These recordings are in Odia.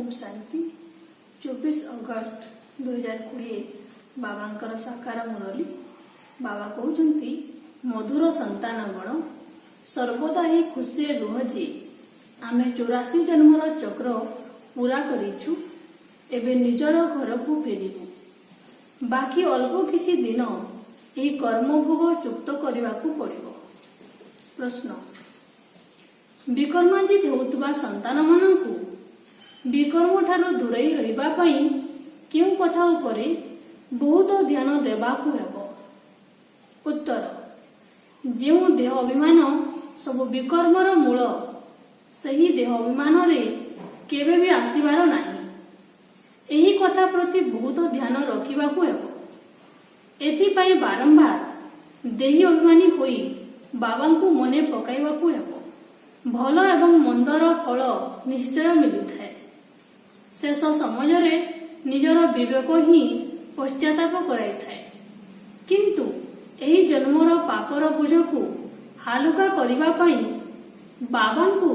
ओम शांति 24 अगस्त 2020 बाबांकर साकार मुरली बाबा कहते मधुर संतान गण सर्वदा ही खुशी रुह जे आमे 84 जन्मर चक्र पूरा करिछु एबे निजर घर को फेरिबु बाकी अल्प किछि दिन एही कर्मभोग चुक्त करबाकू पड़िबो। प्रश्न विकर्माजित होउतबा संतान मानंकु विकर्म ठारो दूरई रहिबा पई केउ कथा उपरे बहुत ध्यान देबाकू हेबो। उत्तर जेउ देह अभिमान सब विकर्मर मूल सही देह अभिमान रे केबे भी आसीबार नाही एही कथा प्रति बहुत ध्यान रखिबाकू हेबो। एथि पई बारंबार देही अभिमानी होई बाबांकू मने पकाइबाकू हेबो। भल एवं मंदर फल निश्चय मिलुଥାଏ। शेष समय निजर विवेक ही पश्चाताप कराइଥାଏ किंतु एही जन्मर पापर बोझकू हालुका करिबा पई बाबांकू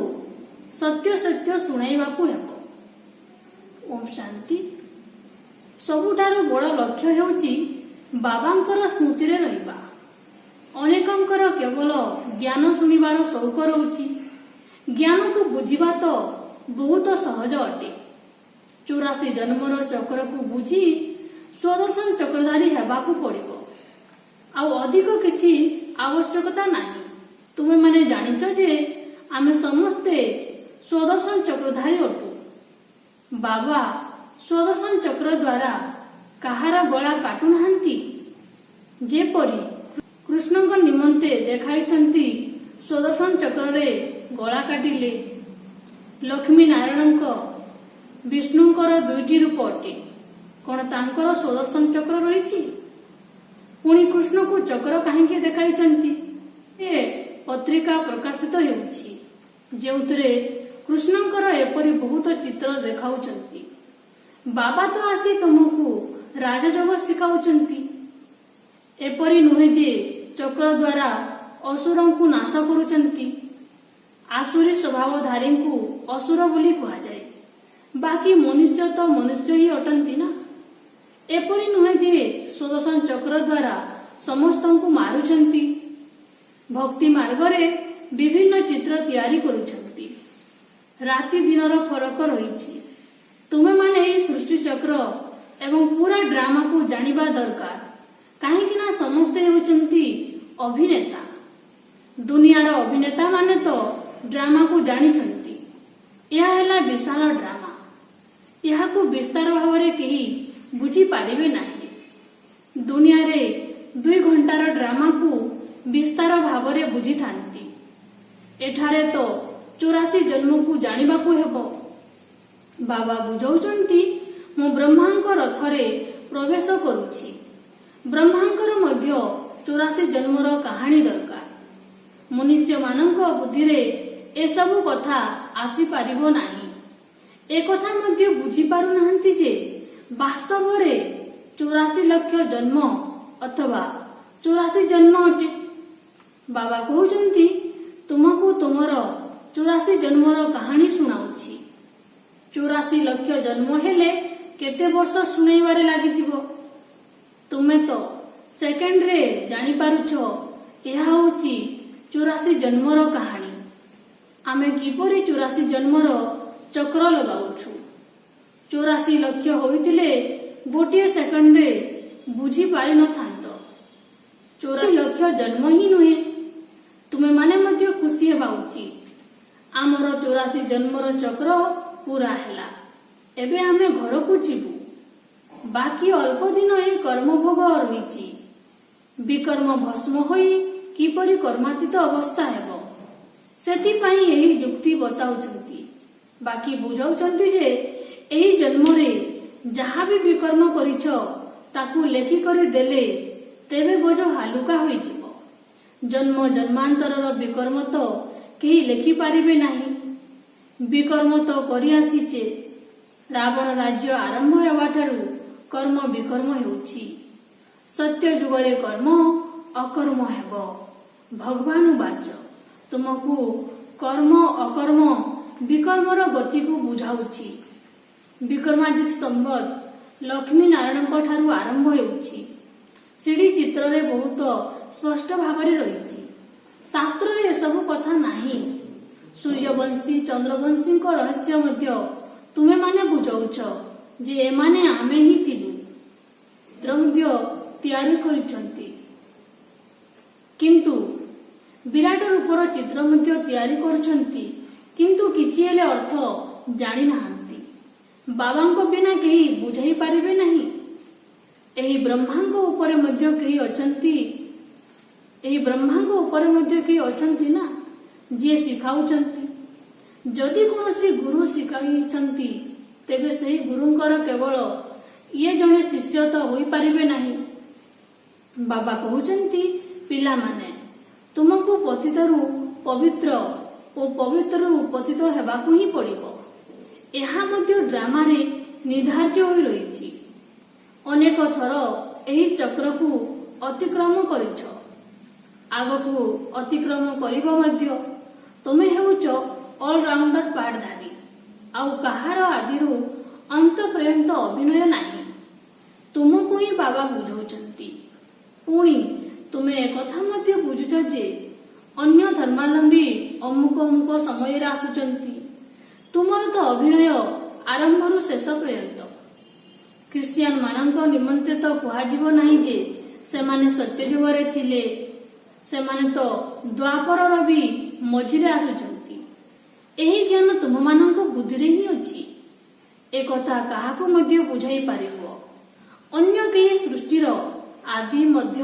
सत्य सत्य सुनाइबाकू हेबो। ओम शांति सबुठारु बड़ लक्ष्य हेउची बाबांकर स्मृति रे रहिबा। अनेकंकर केवल ज्ञान सुनिबार शौक रहउची ज्ञान को बुझिबा तो बहुत सहज अटे। 84 जन्मर चक्र को बुझी स्वदर्शन चक्रधारी हेबाकू पड़िबो आउ अधिक किछि आवश्यकता नाही। तुमे माने जानिछ जे आमे समस्ते स्वदर्शन चक्रधारी अटू। बाबा स्वदर्शन चक्र द्वारा काहार गला काटू नाहंती जेपरि कृष्णଙ୍କ निमंते देखाइछंती स्वदर्शन चक्र रे गला काटिले लक्ष्मी नारायणଙ୍କ विष्णुଙ୍କର दुईटी रूप अटे कोन तांकर स्वदर्शन चक्र रहिछि पुणी कृष्ण को चक्र काहेकि देखाइछंती ए पत्रिका प्रकाशित हेउछि जेउतरे कृष्णଙ୍କର एपरि बहुत चित्र देखाउछंती। बाबा तो आसी तुमको राजयोग सिखाउछंती एपरि नुहे जे चक्र द्वारा असुरं को नाश करुछंती। आसुरी स्वभावधारी को असुर बोली कहा जाए बाकी मनुष्य तो मनुष्य ही अटंती ना। एपरि नुहे जे स्वदर्शन चक्र द्वारा समस्त को मारुछंती। भक्ति मार्ग रे विभिन्न चित्र तैयारी करुछंती। राति दिनर फरक रहिछि। तुमे माने एही सृष्टि चक्र एवं पूरा ड्रामा को जानिबा दरकार काहेकि ना समस्ते हेउछंती अभिनेता। दुनियार अभिनेता माने तो ड्रामा को जानिछंती। यह हैला विशाल ड्रामा यहा को विस्तार भाव रे केही बुझी पारिबे नाही। दुनिया रे 2 घंटार ड्रामा को विस्तार भाव रे बुझी थांती। एठारे तो 84 जन्म को जानिबा को हेबो। बाबा बुझौचंती मु ब्रह्मांक रथ रे प्रवेश करूछि। ब्रह्मांकर मध्य 84 जन्मर कहानी दरकार। मनुष्य मानक बुद्धि रे ए सब कथा आसी पारिबो नाही। ए कथा मध्य बुझी पारु नाहंती जे वास्तव रे 84 लाख जन्म अथवा 84 जन्म अटे। बाबा कहउचंती तुमको तुमर 84 जन्मर कहानी सुनाउछि। 84 लाख जन्म हेले केते वर्ष सुनाइबारे लागि जिवो। तुमे तो सेकेंड रे जानि पारुछो एहा होउची 84 जन्मर कहानी। आमे किपरि 84 जन्मर चक्र लगाउछु। 84 लाख होइतिले गोटे सेकेंड रे बुझी पारि न थांतो। 84 लाख जन्म ही नुहे। तुमे माने मध्य खुशी हेबा उचित। आमर 84 जन्मर चक्र पूरा हैला एबे आमे घर को जीवु बाकी अल्प दिन ए कर्म भोग रहिछि। विकर्म भस्म होई किपरि कर्मातीत अवस्था हेबो सेति पई एही युक्ति बताउछंती। बाकी बुझाउछंती जे एही जन्म रे जहा भी विकर्म करिछो ताकू लेखि करि देले तेबे बोझ हालुका होई जिवो। जन्म जन्मांतरर विकर्म तो केही लेखि पारिबे नाही। विकर्म तो करि आसीचे। रावण राज्य आरंभ हेबाठारु कर्म विकर्म हेउछि। सत्य जुगरे कर्म अकर्म हेबो। भगवान वाच तुमको कर्म अकर्म विकर्मर गति को बुझाउछि। ବିକ୍ରମାଜିତ ସମ୍ବତ ଲକ୍ଷ୍ମୀ ନାରାୟଣଙ୍କ ଠାରୁ ଆରମ୍ଭ ହେଉଛି। ସିଡି ଚିତ୍ରରେ ବହୁତ ସ୍ପଷ୍ଟ ଭାବରେ ରହିଛି। ଶାସ୍ତ୍ରରେ ଏସବୁ କଥା ନାହିଁ। ସୂର୍ଯ୍ୟବଂଶୀ ଚନ୍ଦ୍ରବଂଶୀଙ୍କ ରହସ୍ୟ ମଧ୍ୟ ତୁମେମାନେ ବୁଝାଉଛ ଯେ ଏମାନେ ଆମେ ହିଁ ଥିଲୁ। ଚିତ୍ର ମଧ୍ୟ ତିଆରି କରିଛନ୍ତି, କିନ୍ତୁ ବିରାଟ ରୂପର ଚିତ୍ର ମଧ୍ୟ ତିଆରି କରୁଛନ୍ତି, କିନ୍ତୁ କିଛି ହେଲେ ଅର୍ଥ ଜାଣିନାହାନ୍ତି। ବାବାଙ୍କ ବିନା କେହି ବୁଝାଇ ପାରିବେ ନାହିଁ। ଏହି ବ୍ରହ୍ମାଙ୍କ ଉପରେ ମଧ୍ୟ କେହି ଅଛନ୍ତି ନା, ଯିଏ ଶିଖାଉଛନ୍ତି। ଯଦି କୌଣସି ଗୁରୁ ଶିଖାଇଛନ୍ତି, ତେବେ ସେହି ଗୁରୁଙ୍କର କେବଳ ଇଏ ଜଣେ ଶିଷ୍ୟ ତ ହୋଇପାରିବେ ନାହିଁ। ବାବା କହୁଛନ୍ତି, ପିଲାମାନେ, ତୁମକୁ ପତିତରୁ ପବିତ୍ର ଓ ପବିତ୍ରରୁ ପତିତ ହେବାକୁ ହିଁ ପଡ଼ିବ। ଏହା ମଧ୍ୟ ଡ୍ରାମାରେ ନିର୍ଦ୍ଧାର୍ଯ୍ୟ ହୋଇ ରହିଛି। ଅନେକ ଥର ଏହି ଚକ୍ରକୁ ଅତିକ୍ରମ କରିଛ, ଆଗକୁ ଅତିକ୍ରମ କରିବ ମଧ୍ୟ। ତୁମେ ହେଉଛ ଅଲରାଉଣ୍ଡର ପାଠଧାରୀ, ଆଉ କାହାର ଆଦିରୁ ଅନ୍ତ ପର୍ଯ୍ୟନ୍ତ ଅଭିନୟ ନାହିଁ। ତୁମକୁ ହିଁ ବାବା ବୁଝାଉଛନ୍ତି। ପୁଣି ତୁମେ ଏକଥା ମଧ୍ୟ ବୁଝୁଛ ଯେ ଅନ୍ୟ ଧର୍ମାବଲମ୍ବୀ ଅମୁକ ଅମୁକ ସମୟରେ ଆସୁଛନ୍ତି। ତୁମର ତ ଅଭିନୟ ଆରମ୍ଭରୁ ଶେଷ ପର୍ଯ୍ୟନ୍ତ। ଖ୍ରୀଷ୍ଟିଆନ ମାନଙ୍କ ନିମନ୍ତେ ତ କୁହାଯିବ ନାହିଁ ଯେ ସେମାନେ ସତ୍ୟ ଯୁଗରେ ଥିଲେ। ସେମାନେ ତ ଦ୍ୱାପରର ବି ମଝିରେ ଆସୁଛନ୍ତି। ଏହି ଜ୍ଞାନ ତୁମମାନଙ୍କ ବୁଦ୍ଧିରେ ହିଁ ଅଛି। ଏକଥା କାହାକୁ ମଧ୍ୟ ବୁଝାଇ ପାରିବ। ଅନ୍ୟ କେହି ସୃଷ୍ଟିର ଆଦି ମଧ୍ୟ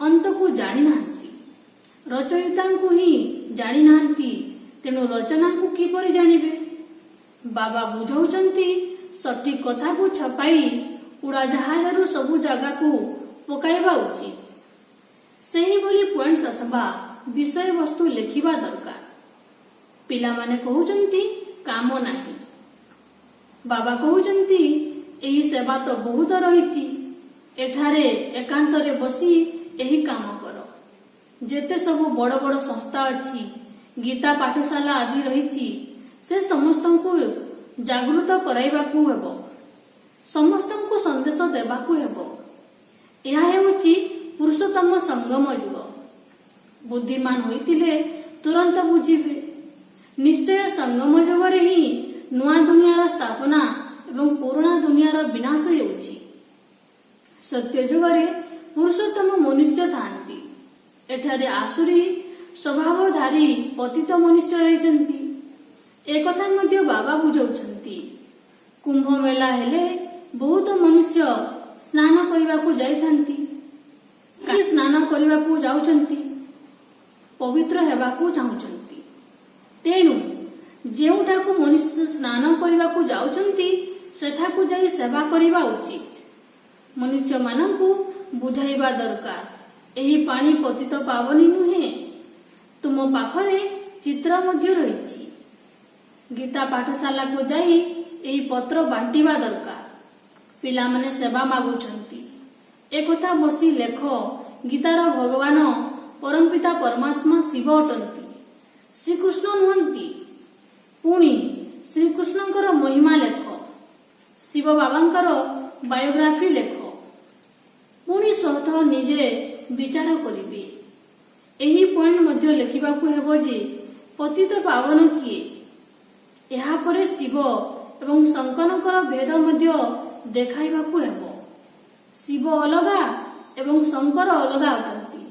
ଅନ୍ତକୁ ଜାଣିନାହାନ୍ତି। ରଚୟିତାଙ୍କୁ ହିଁ ଜାଣିନାହାନ୍ତି, ତେଣୁ ରଚନାଙ୍କୁ କିପରି ଜାଣିବେ? ବାବା ବୁଝାଉଛନ୍ତି, ସଠିକ କଥାକୁ ଛପାଇ ଉଡ଼ାଜାହାଜରୁ ସବୁ ଜାଗାକୁ ପକାଇବା ଉଚିତ। ସେହିଭଳି ପଏଣ୍ଟସ୍ ଅଥବା ବିଷୟବସ୍ତୁ ଲେଖିବା ଦରକାର। ପିଲାମାନେ କହୁଛନ୍ତି କାମ ନାହିଁ। ବାବା କହୁଛନ୍ତି, ଏହି ସେବା ତ ବହୁତ ରହିଛି। ଏଠାରେ ଏକାନ୍ତରେ ବସି ଏହି କାମ କର। ଯେତେ ସବୁ ବଡ଼ ବଡ଼ ସଂସ୍ଥା ଅଛି, ଗୀତା ପାଠଶାଳା ଆଦି ରହିଛି, ସେ ସମସ୍ତଙ୍କୁ ଜାଗୃତ କରାଇବାକୁ ହେବ। ସମସ୍ତଙ୍କୁ ସନ୍ଦେଶ ଦେବାକୁ ହେବ। ଏହା ହେଉଛି ପୁରୁଷୋତ୍ତମ ସଙ୍ଗମ ଯୁଗ। ବୁଦ୍ଧିମାନ ହୋଇଥିଲେ ତୁରନ୍ତ ବୁଝିବେ। ନିଶ୍ଚୟ ସଙ୍ଗମ ଯୁଗରେ ହିଁ ନୂଆ ଦୁନିଆର ସ୍ଥାପନା ଏବଂ ପୁରୁଣା ଦୁନିଆର ବିନାଶ ହେଉଛି। ସତ୍ୟ ଯୁଗରେ ପୁରୁଷୋତ୍ତମ ମନୁଷ୍ୟ ଥାନ୍ତି। ଏଠାରେ ଆସୁରୀ ସ୍ୱଭାବଧାରୀ ପତିତ ମନୁଷ୍ୟ ରହିଛନ୍ତି। ଏକଥା ମଧ୍ୟ ବାବା ବୁଝାଉଛନ୍ତି। କୁମ୍ଭ ମେଳା ହେଲେ ବହୁତ ମନୁଷ୍ୟ ସ୍ନାନ କରିବାକୁ ଯାଇଥାନ୍ତି। କାହିଁ ସ୍ନାନ କରିବାକୁ ଯାଉଛନ୍ତି? ପବିତ୍ର ହେବାକୁ ଚାହୁଁଛନ୍ତି। ତେଣୁ ଯେଉଁଠାକୁ ମନୁଷ୍ୟ ସ୍ନାନ କରିବାକୁ ଯାଉଛନ୍ତି, ସେଠାକୁ ଯାଇ ସେବା କରିବା ଉଚିତ। ମନୁଷ୍ୟମାନଙ୍କୁ ବୁଝାଇବା ଦରକାର, ଏହି ପାଣି ପତିତ ପାବନୀ ନୁହେଁ। ତୁମ ପାଖରେ ଚିତ୍ର ମଧ୍ୟ ରହିଛି। ଗୀତା ପାଠଶାଳାକୁ ଯାଇ ଏହି ପତ୍ର ବାଣ୍ଟିବା ଦରକାର। ପିଲାମାନେ ସେବା ମାଗୁଛନ୍ତି। ଏକଥା ବସି ଲେଖ, ଗୀତାର ଭଗବାନ ପରମପିତା ପରମାତ୍ମା ଶିବ ଅଟନ୍ତି, ଶ୍ରୀକୃଷ୍ଣ ନୁହନ୍ତି। ପୁଣି ଶ୍ରୀକୃଷ୍ଣଙ୍କର ମହିମା ଲେଖ। ଶିବ ବାବାଙ୍କର ବାୟୋଗ୍ରାଫି ଲେଖ। ପୁଣି ସ୍ୱତଃ ନିଜେ ବିଚାର କରିବେ। ଏହି ପଏଣ୍ଟ ମଧ୍ୟ ଲେଖିବାକୁ ହେବ ଯେ ପତିତ ପାବନ କିଏ। ଏହାପରେ ଶିବ ଏବଂ ଶଙ୍କରଙ୍କର ଭେଦ ମଧ୍ୟ ଦେଖାଇବାକୁ ହେବ। ଶିବ ଅଲଗା ଏବଂ ଶଙ୍କର ଅଲଗା ଅଟନ୍ତି।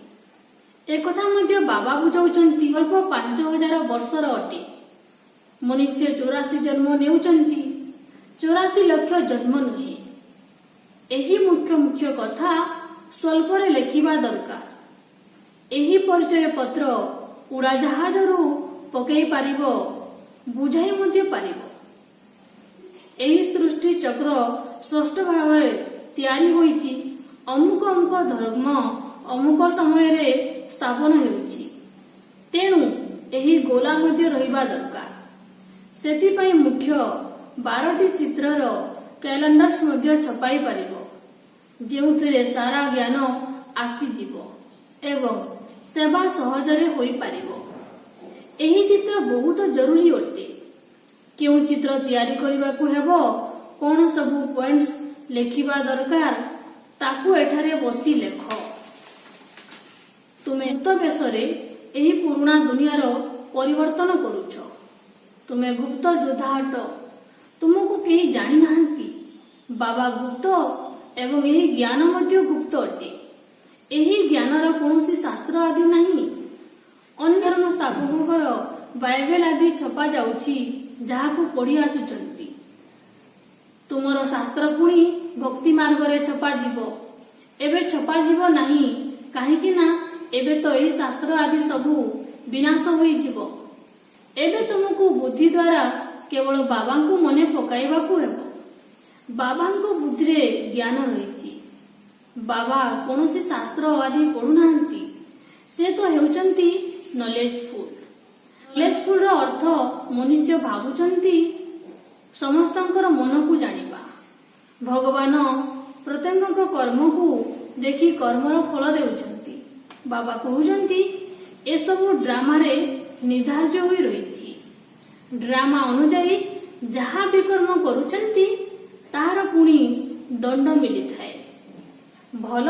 ଏକଥା ମଧ୍ୟ ବାବା ବୁଝାଉଛନ୍ତି। ଅଳ୍ପ 5000 ବର୍ଷର ଅଟେ। ମନୁଷ୍ୟ 84 ଜନ୍ମ ନେଉଛନ୍ତି, 84 ଲକ୍ଷ ଜନ୍ମ ନୁହେଁ। ଏହି ମୁଖ୍ୟ କଥା ସ୍ୱଳ୍ପରେ ଲେଖିବା ଦରକାର। ଏହି ପରିଚୟ ପତ୍ର ଉଡ଼ାଜାହାଜରୁ ପକାଇ ପାରିବ, ବୁଝାଇ ମଧ୍ୟ ପାରିବ। ଏହି ସୃଷ୍ଟି ଚକ୍ର ସ୍ପଷ୍ଟ ଭାବରେ ତିଆରି ହୋଇଛି। ଅମୁକ ଅମୁକ ଧର୍ମ ଅମୁକ ସମୟରେ ସ୍ଥାପନ ହେଉଛି। ତେଣୁ ଏହି ଗୋଲା ମଧ୍ୟ ରହିବା ଦରକାର। ସେଥିପାଇଁ ମୁଖ୍ୟ 12ଟି ଚିତ୍ରର କ୍ୟାଲେଣ୍ଡର୍ସ ମଧ୍ୟ ଛପାଇ ପାରିବ, ଯେଉଁଥିରେ ସାରା ଜ୍ଞାନ ଆସିଯିବ ଏବଂ ସେବା ସହଜରେ ହୋଇପାରିବ। ଏହି ଚିତ୍ର ବହୁତ ଜରୁରୀ ଅଟେ। କେଉଁ ଚିତ୍ର ତିଆରି କରିବାକୁ ହେବ କ'ଣ ସବୁ ପଏଣ୍ଟସ୍ ଲେଖିବା ଦରକାର ତାକୁ ଏଠାରେ ବସି ଲେଖ। ତୁମେ ଗୁପ୍ତ ବେଶରେ ଏହି ପୁରୁଣା ଦୁନିଆର ପରିବର୍ତ୍ତନ କରୁଛ। ତୁମେ ଗୁପ୍ତ ଯୋଦ୍ଧା ଅଟ। ତୁମକୁ କେହି ଜାଣିନାହାନ୍ତି। ବାବା ଗୁପ୍ତ ଏବଂ ଏହି ଜ୍ଞାନ ମଧ୍ୟ ଗୁପ୍ତ ଅଟେ। ଏହି ଜ୍ଞାନର କୌଣସି ଶାସ୍ତ୍ର ଆଦି ନାହିଁ। ଅନ୍ୟ ଧର୍ମ ସ୍ଥାପକଙ୍କର ବାଇବେଲ ଆଦି ଛପା ଯାଉଛି, ଯାହାକୁ ପଢ଼ି ଆସୁଛନ୍ତି। ତୁମର ଶାସ୍ତ୍ର ପୁଣି ଭକ୍ତି ମାର୍ଗରେ ଛପାଯିବ। ଏବେ ଛପାଯିବ ନାହିଁ, କାହିଁକି ନା ଏବେ ତ ଏହି ଶାସ୍ତ୍ର ଆଦି ସବୁ ବିନାଶ ହୋଇଯିବ। ଏବେ ତୁମକୁ ବୁଦ୍ଧି ଦ୍ୱାରା କେବଳ ବାବାଙ୍କୁ ମନେ ପକାଇବାକୁ ହେବ। ବାବାଙ୍କ ବୁଦ୍ଧିରେ ଜ୍ଞାନ ରହିଛି। ବାବା କୌଣସି ଶାସ୍ତ୍ର ଆଦି ପଢୁନାହାନ୍ତି। ସେ ତ ହେଉଛନ୍ତି ନଲେଜଫୁଲ। ନଲେଜଫୁଲର ଅର୍ଥ ମନୁଷ୍ୟ ଭାବୁଛନ୍ତି ସମସ୍ତଙ୍କର ମନକୁ ଜାଣିବା। ଭଗବାନ ପ୍ରତ୍ୟେକଙ୍କ କର୍ମକୁ ଦେଖି କର୍ମର ଫଳ ଦେଉଛନ୍ତି। ବାବା କହୁଛନ୍ତି ଏସବୁ ଡ୍ରାମାରେ ନିର୍ଦ୍ଧାର୍ଯ୍ୟ ହୋଇ ରହିଛି। ଡ୍ରାମା ଅନୁଯାୟୀ ଯାହା ବିକର୍ମ କରୁଛନ୍ତି ତାହାର ପୁଣି ଦଣ୍ଡ ମିଳିଥାଏ। ଭଲ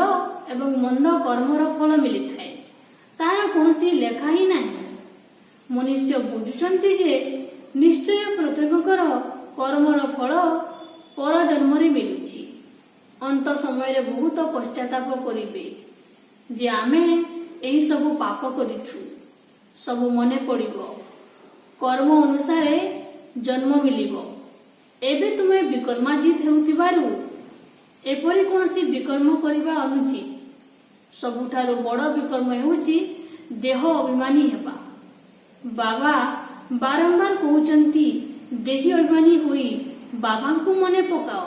ଏବଂ ମନ୍ଦ କର୍ମର ଫଳ ମିଳିଥାଏ। ତାହାର କୌଣସି ଲେଖା ହିଁ ନାହିଁ। ମନୁଷ୍ୟ ବୁଝୁଛନ୍ତି ଯେ ନିଶ୍ଚୟ ପ୍ରତ୍ୟେକଙ୍କର କର୍ମର ଫଳ ପରଜନ୍ମରେ ମିଳୁଛି। ଅନ୍ତ ସମୟରେ ବହୁତ ପଶ୍ଚାତାପ କରିବେ ଯେ ଆମେ ଏହି ସବୁ ପାପ କରିଛୁ। ସବୁ ମନେ ପଡ଼ିବ। କର୍ମ ଅନୁସାରେ ଜନ୍ମ ମିଳିବ। ଏବେ ତୁମେ ବିକର୍ମାଜିତ ହେଉଥିବାରୁ ଏପରି କୌଣସି ବିକର୍ମ କରିବା ଅନୁଚିତ। ସବୁଠାରୁ ବଡ଼ ବିକର୍ମ ହେଉଛି ଦେହ ଅଭିମାନୀ ହେବା। ବାବା ବାରମ୍ବାର କହୁଛନ୍ତି ଦେହୀ ଅଭିମାନୀ ହୋଇ ବାବାଙ୍କୁ ମନେ ପକାଅ।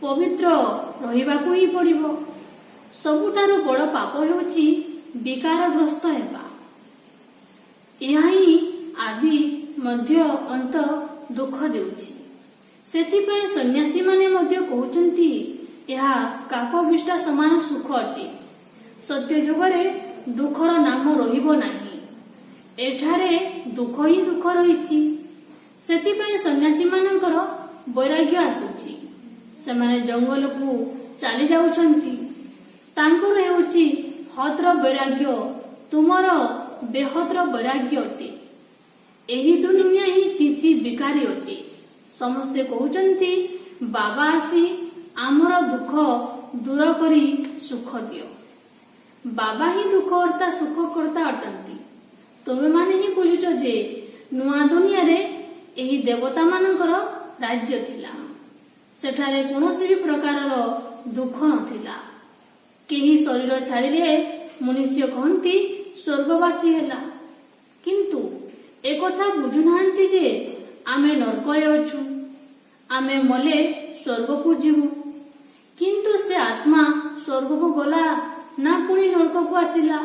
ପବିତ୍ର ରହିବାକୁ ହିଁ ପଡ଼ିବ। ସବୁଠାରୁ ବଡ଼ ପାପ ହେଉଛି ବିକାରଗ୍ରସ୍ତ ହେବା। ଏହା ହିଁ ଆଦି ମଧ୍ୟ ଅନ୍ତ ଦୁଃଖ ଦେଉଛି। ସେଥିପାଇଁ ସନ୍ନ୍ୟାସୀମାନେ ମଧ୍ୟ କହୁଛନ୍ତି ଏହା କାକବିଷ୍ଟା ସମାନ ସୁଖ ଅଟେ। ସତ୍ୟ ଯୁଗରେ ଦୁଃଖର ନାମ ରହିବ ନାହିଁ। ଏଠାରେ ଦୁଃଖ ହିଁ ଦୁଃଖ ରହିଛି। ସେଥିପାଇଁ ସନ୍ନ୍ୟାସୀମାନଙ୍କର ବୈରାଗ୍ୟ ଆସୁଛି। ସେମାନେ ଜଙ୍ଗଲକୁ ଚାଲି ଯାଉଛନ୍ତି। ତାଙ୍କର ହେଉଛି ହତ୍ର ବୈରାଗ୍ୟ, ତୁମର ବେହତ୍ର ବୈରାଗ୍ୟ ଅଟେ। ଏହି ଦୁନିଆ ହିଁ ଚିଚି ବିକାରୀ ଅଟେ। ସମସ୍ତେ କହୁଛନ୍ତି ବାବା ଆସି ଆମର ଦୁଃଖ ଦୂର କରି ସୁଖ ଦିଅ। ବାବା ହିଁ ଦୁଃଖକର୍ତ୍ତା ସୁଖକର୍ତ୍ତା ଅଟନ୍ତି। ତୁମେମାନେ ହିଁ ବୁଝୁଛ ଯେ ନୂଆ ଦୁନିଆରେ ଏହି ଦେବତାମାନଙ୍କର ରାଜ୍ୟ ଥିଲା। ସେଠାରେ କୌଣସି ବି ପ୍ରକାରର ଦୁଃଖ ନଥିଲା। କେହି ଶରୀର ଛାଡ଼ିଲେ ମନୁଷ୍ୟ କହନ୍ତି ସ୍ୱର୍ଗବାସୀ ହେଲା। କିନ୍ତୁ ଏକଥା ବୁଝୁନାହାନ୍ତି ଯେ ଆମେ ନର୍କରେ ଅଛୁ। ଆମେ ମଲେ ସ୍ୱର୍ଗକୁ ଯିବୁ। କିନ୍ତୁ ସେ ଆତ୍ମା ସ୍ୱର୍ଗକୁ ଗଲା ନା ପୁଣି ନର୍କକୁ ଆସିଲା,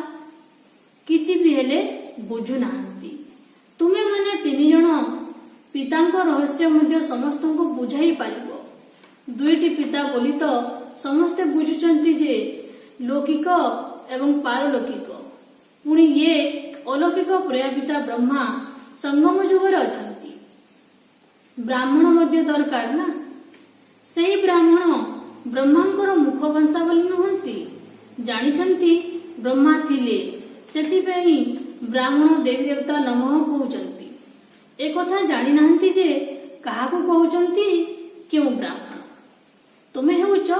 କିଛି ବି ହେଲେ ବୁଝୁନାହାନ୍ତି। ତୁମେମାନେ 3 ଜଣ ପିତାଙ୍କ ରହସ୍ୟ ମଧ୍ୟ ସମସ୍ତଙ୍କୁ ବୁଝାଇ ପାରିବ। 2ଟି ପିତା ବୋଲି ତ ସମସ୍ତେ ବୁଝୁଛନ୍ତି ଯେ ଲୌକିକ ଏବଂ ପାରଲୌକିକ। ପୁଣି ଇଏ ଅଲୌକିକ ପ୍ରଜାପିତା ବ୍ରହ୍ମା ସଙ୍ଗମ ଯୁଗରେ ଅଛନ୍ତି। ବ୍ରାହ୍ମଣ ମଧ୍ୟ ଦରକାର ନା। ସେହି ବ୍ରାହ୍ମଣ ବ୍ରହ୍ମାଙ୍କର ମୁଖ ବଂଶାବଳୀ ନୁହନ୍ତି। ଜାଣିଛନ୍ତି ବ୍ରହ୍ମା ଥିଲେ, ସେଥିପାଇଁ ବ୍ରାହ୍ମଣ ଦେବୀ ଦେବତା ନମଃ କହୁଛନ୍ତି। ଏକଥା ଜାଣିନାହାନ୍ତି ଯେ କାହାକୁ କହୁଛନ୍ତି, କେଉଁ ବ୍ରାହ୍ମଣ। ତୁମେ ହେଉଛ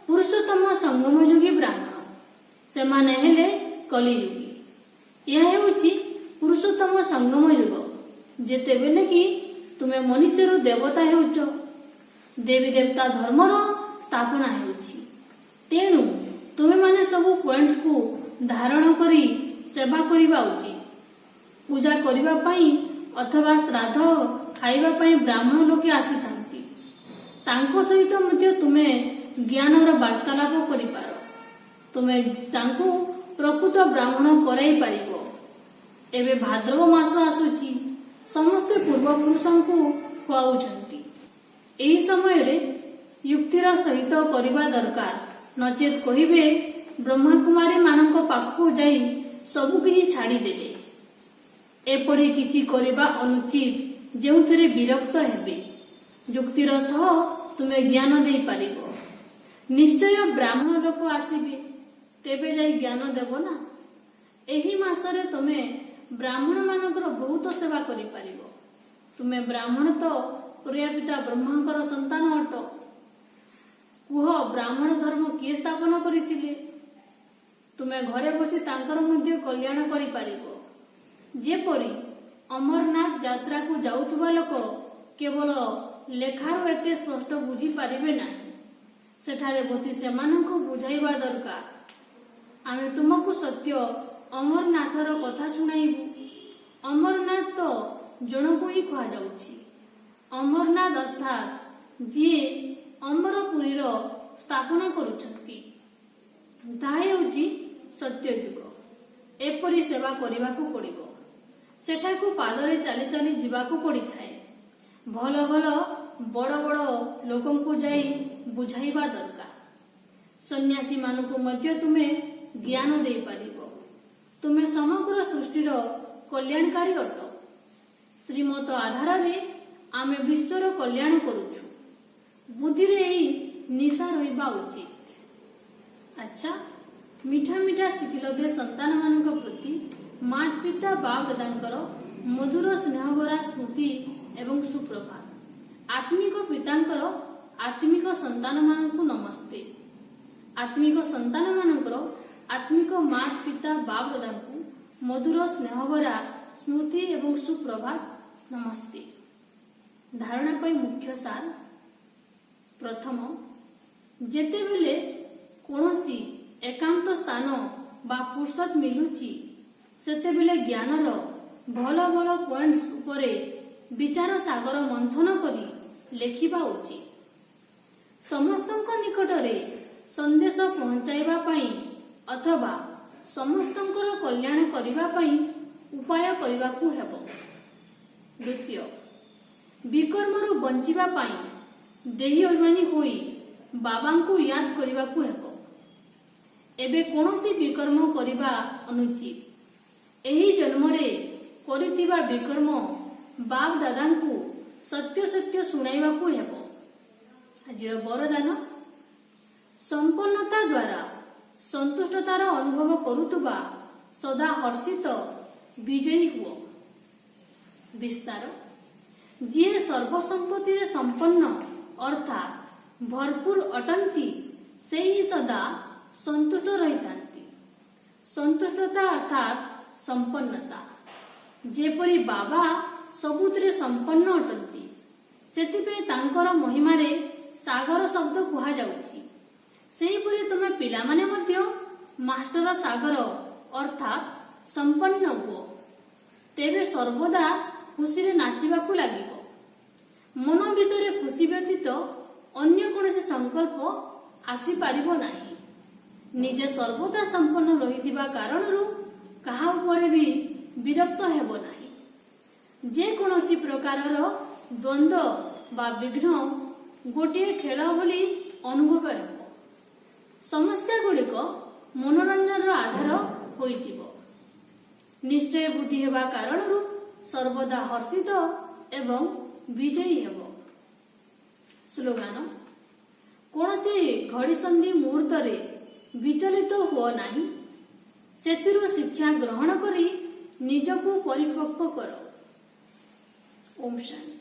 ପୁରୁଷୋତ୍ତମ ସଙ୍ଗମଯୋଗୀ ବ୍ରାହ୍ମଣ। ସେମାନେ ହେଲେ କଲିଯୁଗୀ। ଏହା ହେଉଛି ପୁରୁଷୋତ୍ତମ ସଙ୍ଗମ ଯୁଗ, ଯେତେବେଳେ କି ତୁମେ ମନୁଷ୍ୟରୁ ଦେବତା ହେଉଛ। ଦେବୀ ଦେବତା ଧର୍ମର ସ୍ଥାପନା ହେଉଛି। ତେଣୁ ତୁମେମାନେ ସବୁ ପଏଣ୍ଟସକୁ ଧାରଣ କରି ସେବା କରିବା ଉଚିତ। ପୂଜା କରିବା ପାଇଁ ଅଥବା ଶ୍ରାଦ୍ଧ ଖାଇବା ପାଇଁ ବ୍ରାହ୍ମଣ ଲୋକେ ଆସିଥାନ୍ତି। ତାଙ୍କ ସହିତ ମଧ୍ୟ ତୁମେ ଜ୍ଞାନର ବାର୍ତ୍ତାଳାପ କରିପାର। ତୁମେ ତାଙ୍କୁ ପ୍ରକୃତ ବ୍ରାହ୍ମଣ କରାଇ ପାରିବ। ଏବେ ଭାଦ୍ରବ ମାସ ଆସୁଛି। ସମସ୍ତେ ପୂର୍ବପୁରୁଷଙ୍କୁ ଖୁଆଉଛନ୍ତି। ଏହି ସମୟରେ ଯୁକ୍ତିର ସହିତ କରିବା ଦରକାର। ନଚେତ୍ କହିବେ ବ୍ରହ୍ମାକୁମାରୀ ମାନଙ୍କ ପାଖକୁ ଯାଇ ସବୁକିଛି ଛାଡ଼ିଦେଲେ। ଏପରି କିଛି କରିବା ଅନୁଚିତ ଯେଉଁଥିରେ ବିରକ୍ତ ହେବେ। ଯୁକ୍ତିର ସହ ତୁମେ ଜ୍ଞାନ ଦେଇପାରିବ। ନିଶ୍ଚୟ ବ୍ରାହ୍ମଣ ଲୋକ ଆସିବେ, ତେବେ ଯାଇ ଜ୍ଞାନ ଦେବ ନା। ଏହି ମାସରେ ତୁମେ ବ୍ରାହ୍ମଣ ମାନଙ୍କର ବହୁତ ସେବା କରିପାରିବ। ତୁମେ ବ୍ରାହ୍ମଣ ତ ପ୍ରିୟପିତା ବ୍ରହ୍ମାଙ୍କର ସନ୍ତାନ ଅଟ। କୁହ, ବ୍ରାହ୍ମଣ ଧର୍ମ କିଏ ସ୍ଥାପନ କରିଥିଲେ? ତୁମେ ଘରେ ବସି ତାଙ୍କର ମଧ୍ୟ କଲ୍ୟାଣ କରିପାରିବ। ଯେପରି ଅମରନାଥ ଯାତ୍ରାକୁ ଯାଉଥିବା ଲୋକ କେବଳ ଲେଖାରୁ ଏତେ ସ୍ପଷ୍ଟ ବୁଝିପାରିବେ ନାହିଁ, ସେଠାରେ ବସି ସେମାନଙ୍କୁ ବୁଝାଇବା ଦରକାର। ଆମେ ତୁମକୁ ସତ୍ୟ ଅମରନାଥର କଥା ଶୁଣାଇବୁ। ଅମରନାଥ ତ ଜଣକୁ ହିଁ କୁହାଯାଉଛି। ଅମରନାଥ ଅର୍ଥାତ୍ ଯିଏ ଅମରପୁରୀର ସ୍ଥାପନା କରୁଛନ୍ତି, ତାହା ହେଉଛି ସତ୍ୟଯୁଗ। ଏପରି ସେବା କରିବାକୁ ପଡ଼ିବ। ସେଠାକୁ ପାଦରେ ଚାଲି ଚାଲି ଯିବାକୁ ପଡ଼ିଥାଏ। ଭଲ ଭଲ ବଡ଼ ବଡ଼ ଲୋକଙ୍କୁ ଯାଇ ବୁଝାଇବା ଦରକାର। ସନ୍ନ୍ୟାସୀମାନଙ୍କୁ ମଧ୍ୟ ତୁମେ ଜ୍ଞାନ ଦେଇପାରିବ। ତୁମେ ସମଗ୍ର ସୃଷ୍ଟିର କଲ୍ୟାଣକାରୀ ଅଟ। ଶ୍ରୀମତ ଆଧାରରେ ଆମେ ବିଶ୍ୱର କଲ୍ୟାଣ କରୁଛୁ। ବୁଦ୍ଧିରେ ଏହି ନିଶା ରହିବା ଉଚିତ। ଆଚ୍ଛା, ମିଠା ମିଠା ଶିଖିଲଦେ ସନ୍ତାନମାନଙ୍କ ପ୍ରତି ମାତା ପିତା ବାପ ଦାଦାଙ୍କର ମଧୁର ସ୍ନେହଭରା ସ୍ମୃତି ଏବଂ ସୁପ୍ରଭାତ। ଆତ୍ମିକ ପିତାଙ୍କର ଆତ୍ମିକ ସନ୍ତାନମାନଙ୍କୁ ନମସ୍ତେ। ଆତ୍ମିକ ସନ୍ତାନମାନଙ୍କର ଆତ୍ମିକ ମାତା ପିତା ବାପ ଦାଦାଙ୍କୁ ମଧୁର ସ୍ନେହଭରା ସ୍ମୃତି ଏବଂ ସୁପ୍ରଭାତ ନମସ୍ତେ। ଧାରଣା ପାଇଁ ମୁଖ୍ୟ ସାର। ପ୍ରଥମ, ଯେତେବେଳେ କୌଣସି ଏକାନ୍ତ ସ୍ଥାନ ବା ଫୁର୍ସତ ମିଳୁଛି, ସେତେବେଳେ ଜ୍ଞାନର ଭଲ ଭଲ ପଏଣ୍ଟସ୍ ଉପରେ ବିଚାର ସାଗର ମନ୍ଥନ କରି ଲେଖିବା ଉଚିତ। ସମସ୍ତଙ୍କ ନିକଟରେ ସନ୍ଦେଶ ପହଞ୍ଚାଇବା ପାଇଁ ଅଥବା ସମସ୍ତଙ୍କର କଲ୍ୟାଣ କରିବା ପାଇଁ ଉପାୟ କରିବାକୁ ହେବ। ଦ୍ୱିତୀୟ, ବିକର୍ମରୁ ବଞ୍ଚିବା ପାଇଁ ଦେହୀ ଅଭିମାନୀ ହୋଇ ବାବାଙ୍କୁ ୟାଦ କରିବାକୁ ହେବ। ଏବେ କୌଣସି ବିକର୍ମ କରିବା ଅନୁଚିତ। ଏହି ଜନ୍ମରେ କରିଥିବା ବିକର୍ମ ବାପ ଦାଦାଙ୍କୁ ସତ୍ୟ ସତ୍ୟ ଶୁଣାଇବାକୁ ହେବ। ଆଜିର ବରଦାନ, ସମ୍ପନ୍ନତା ଦ୍ୱାରା ସନ୍ତୁଷ୍ଟତାର ଅନୁଭବ କରୁଥିବା ସଦା ହର୍ଷିତ ବିଜୟୀ ହୁଅ। ବିସ୍ତାର, ଯିଏ ସର୍ବସମ୍ପତ୍ତିରେ ସମ୍ପନ୍ନ ଅର୍ଥାତ୍ ଭରପୁର ଅଟନ୍ତି, ସେହି ସଦା ସନ୍ତୁଷ୍ଟ ରହିଥାନ୍ତି। ସନ୍ତୁଷ୍ଟତା ଅର୍ଥାତ୍ ସମ୍ପନ୍ନତା। ଯେପରି ବାବା ସବୁଥିରେ ସମ୍ପନ୍ନ ଅଟନ୍ତି, ସେଥିପାଇଁ ତାଙ୍କର ମହିମାରେ ସାଗର ଶବ୍ଦ କୁହାଯାଉଛି। ସେହିପରି ତୁମେ ପିଲାମାନେ ମଧ୍ୟ ମାଷ୍ଟର ସାଗର ଅର୍ଥାତ୍ ସମ୍ପନ୍ନ ହୁଅ। ତେବେ ସର୍ବଦା ଖୁସିରେ ନାଚିବାକୁ ଲାଗିବ। ମନ ଭିତରେ ଖୁସି ବ୍ୟତୀତ ଅନ୍ୟ କୌଣସି ସଂକଳ୍ପ ଆସିପାରିବ ନାହିଁ। ନିଜେ ସର୍ବଦା ସମ୍ପନ୍ନ ରହିଥିବା କାରଣରୁ କାହା ଉପରେ ବି ବିରକ୍ତ ହେବ ନାହିଁ। ଯେକୌଣସି ପ୍ରକାରର ଦ୍ୱନ୍ଦ୍ୱ ବା ବିଘ୍ନ ଗୋଟିଏ ଖେଳ ଭଳି ଅନୁଭବ ହେବ। ସମସ୍ୟା ଗୁଡ଼ିକ ମନୋରଞ୍ଜନର ଆଧାର ହୋଇଯିବ। ନିଶ୍ଚୟ ବୁଦ୍ଧି ହେବା କାରଣରୁ ସର୍ବଦା ହର୍ଷିତ ଏବଂ ବିଜୟୀ ହେବ। ସ୍ଲୋଗାନ, କୌଣସି ଘଡ଼ିସନ୍ଧି ମୁହୂର୍ତ୍ତରେ ବିଚଳିତ ହୁଅ ନାହିଁ। ସେଥିରୁ ଶିକ୍ଷା ଗ୍ରହଣ କରି ନିଜକୁ ପରିପକ୍ୱ କର। ଓମ୍ ଶାନ୍ତି।